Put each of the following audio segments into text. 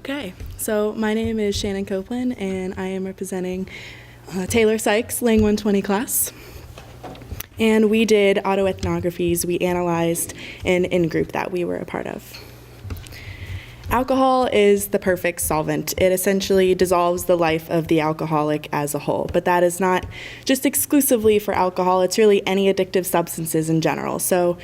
Okay, so my name is Shannon Copeland, and I am representing Taylor Sykes' Lang 120 class. And we did autoethnographies. We analyzed an in-group that we were a part of. Alcohol is the perfect solvent. It essentially dissolves the life of the alcoholic as a whole, but that is not just exclusively for alcohol. It's really any addictive substances in general. So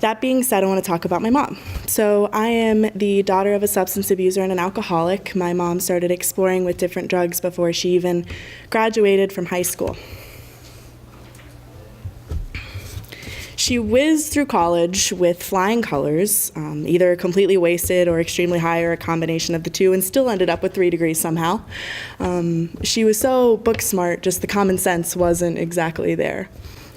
that being said, I want to talk about my mom. So I am the daughter of a substance abuser and an alcoholic. My mom started exploring with different drugs before she even graduated from high school. She whizzed through college with flying colors, either completely wasted or extremely high or a combination of the two, and still ended up with 3 degrees somehow. She was so book smart, just the common sense wasn't exactly there.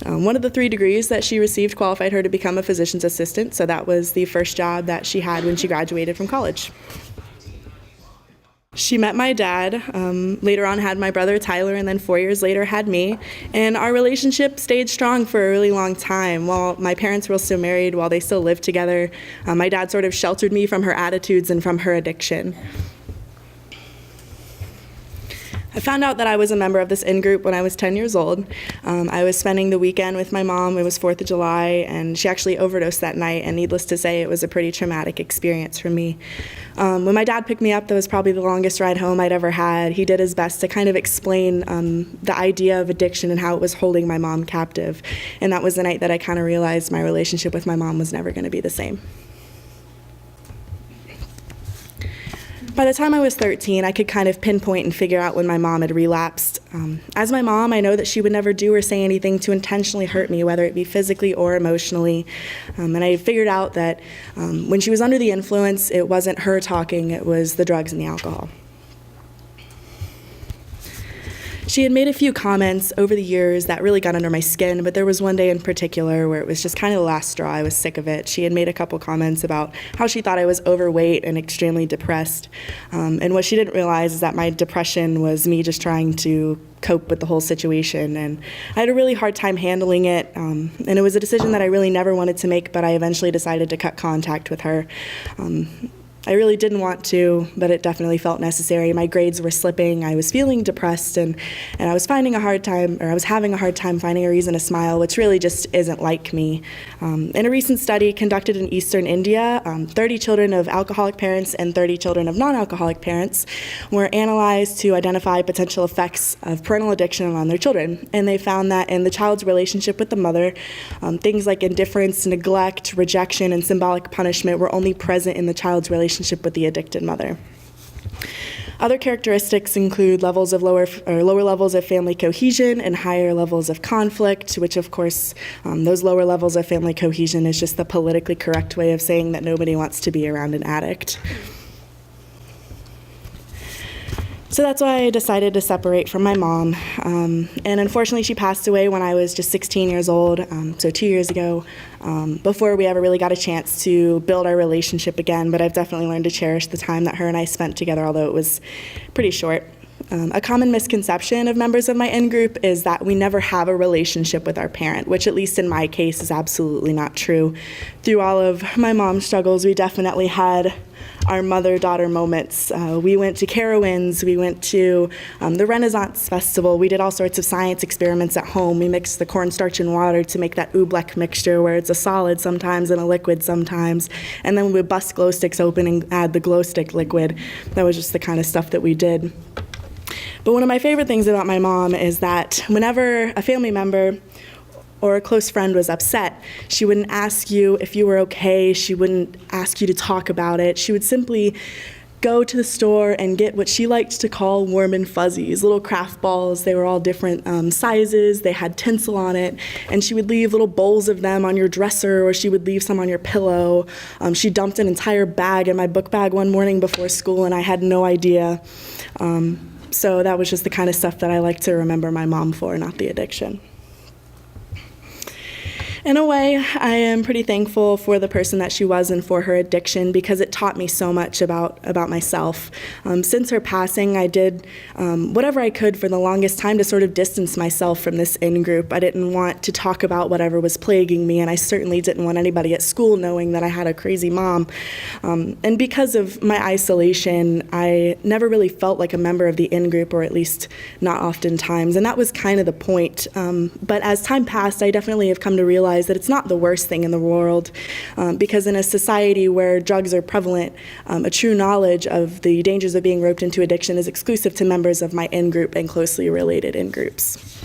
One of the 3 degrees that she received qualified her to become a physician's assistant, so that was the first job that she had when she graduated from college. She met my dad, later on had my brother Tyler, and then 4 years later had me, and our relationship stayed strong for a really long time. While my parents were still married, while they still lived together, my dad sort of sheltered me from her attitudes and from her addiction. I found out that I was a member of this in-group when I was 10 years old. I was spending the weekend with my mom. It was 4th of July, and she actually overdosed that night, and needless to say, it was a pretty traumatic experience for me. When my dad picked me up, that was probably the longest ride home I'd ever had. He did his best to kind of explain the idea of addiction and how it was holding my mom captive. And that was the night that I kind of realized my relationship with my mom was never going to be the same. By the time I was 13, I could kind of pinpoint and figure out when my mom had relapsed. As my mom, I know that she would never do or say anything to intentionally hurt me, whether it be physically or emotionally. And I figured out that when she was under the influence, it wasn't her talking, it was the drugs and the alcohol. She had made a few comments over the years that really got under my skin, but there was one day in particular where it was just kind of the last straw. I was sick of it. She had made a couple comments about how she thought I was overweight and extremely depressed. And what she didn't realize is that my depression was me just trying to cope with the whole situation. And I had a really hard time handling it. And it was a decision that I really never wanted to make, but I eventually decided to cut contact with her. I really didn't want to, but it definitely felt necessary. My grades were slipping. I was feeling depressed, and I was having a hard time finding a reason to smile, which really just isn't like me. In a recent study conducted in Eastern India, 30 children of alcoholic parents and 30 children of non-alcoholic parents were analyzed to identify potential effects of parental addiction on their children. And they found that in the child's relationship with the mother, things like indifference, neglect, rejection, and symbolic punishment were only present in the child's relationship with the addicted mother. Other characteristics include lower levels of family cohesion and higher levels of conflict, which of course, those lower levels of family cohesion is just the politically correct way of saying that nobody wants to be around an addict. So that's why I decided to separate from my mom. And unfortunately, she passed away when I was just 16 years old, so 2 years ago, before we ever really got a chance to build our relationship again. But I've definitely learned to cherish the time that her and I spent together, although it was pretty short. A common misconception of members of my in-group is that we never have a relationship with our parent, which at least in my case is absolutely not true. Through all of my mom's struggles, we definitely had our mother-daughter moments. We went to Carowinds, we went to the Renaissance Festival, we did all sorts of science experiments at home. We mixed the cornstarch and water to make that oobleck mixture where it's a solid sometimes and a liquid sometimes, and then we would bust glow sticks open and add the glow stick liquid. That was just the kind of stuff that we did. But one of my favorite things about my mom is that whenever a family member or a close friend was upset, she wouldn't ask you if you were okay. She wouldn't ask you to talk about it. She would simply go to the store and get what she liked to call warm and fuzzies, little craft balls. They were all different sizes. They had tinsel on it. And she would leave little bowls of them on your dresser, or she would leave some on your pillow. She dumped an entire bag in my book bag one morning before school, and I had no idea. So that was just the kind of stuff that I like to remember my mom for, not the addiction. In a way, I am pretty thankful for the person that she was and for her addiction because it taught me so much about myself. Since her passing, I did whatever I could for the longest time to sort of distance myself from this in-group. I didn't want to talk about whatever was plaguing me, and I certainly didn't want anybody at school knowing that I had a crazy mom. And because of my isolation, I never really felt like a member of the in-group, or at least not oftentimes, and that was kind of the point. But as time passed, I definitely have come to realize that it's not the worst thing in the world, because in a society where drugs are prevalent, a true knowledge of the dangers of being roped into addiction is exclusive to members of my in-group and closely related in-groups.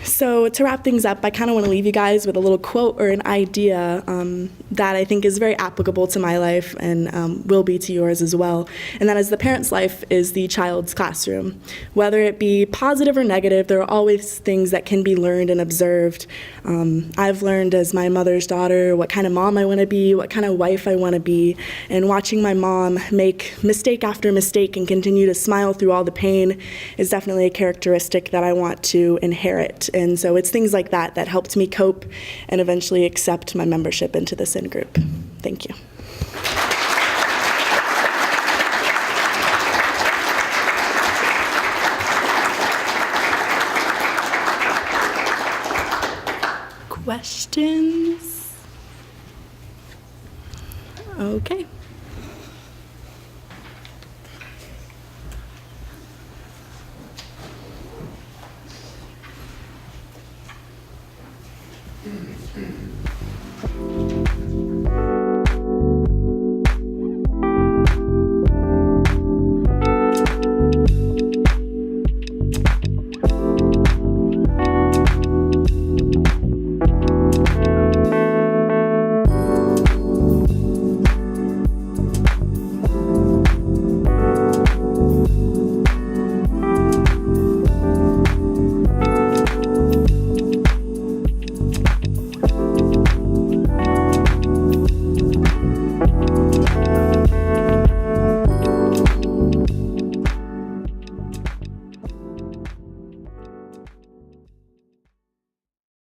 So to wrap things up, I kind of want to leave you guys with a little quote or an idea that I think is very applicable to my life and will be to yours as well. And that is, the parent's life is the child's classroom. Whether it be positive or negative, there are always things that can be learned and observed. I've learned as my mother's daughter what kind of mom I want to be, what kind of wife I want to be, and watching my mom make mistake after mistake and continue to smile through all the pain is definitely a characteristic that I want to inherit. And so it's things like that that helped me cope and eventually accept my membership into this in-group. Thank you. Questions? Okay.